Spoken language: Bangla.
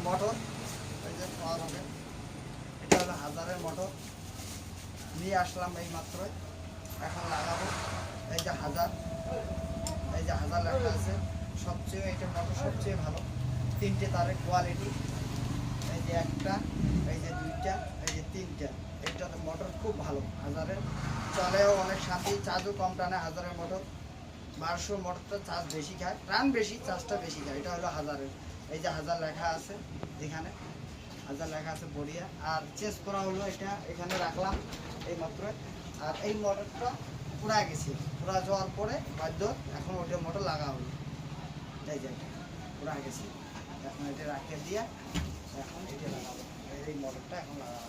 মোটর, এই যে পাওয়ার রকেট, এটা হলো 1000-এর মোটর নিয়ে আসলাম এই মাত্রই, এখন লাগাবো। এই যে 1000, এই যে 1000 লেখা আছে, সবচেয়ে এটা মোটর সবচেয়ে ভালো, 3টে তারের কোয়ালিটি, এই যে একটা, এই যে 2টা, এই যে 3টা, এইটা মোটর খুব ভালো 1000-এর, চলেও অনেক শান্তি, চার্জও কম টানে 1000-এর মোটর। 1200 মোটরটা চার্জ বেশি খায়, টান বেশি, চার্জটা বেশি খায়। এটা হলো 1000-এর, এই যে 1000 লেখা আছে, এখানে 1000 লেখা আছে, বড়িয়া। আর চেঞ্জ করা হলো, এটা এখানে রাখলাম এই মাত্র। আর এই মোটরটা পুরা গেছে, পুরা যাওয়ার পরে বাধ্য এখন ওইটা মোটর লাগা হলো, এই যে পুরা গেছে, এখন এটা রাখে দিয়ে এখন এটা লাগাবো, এই মোটরটা এখন লাগাবো।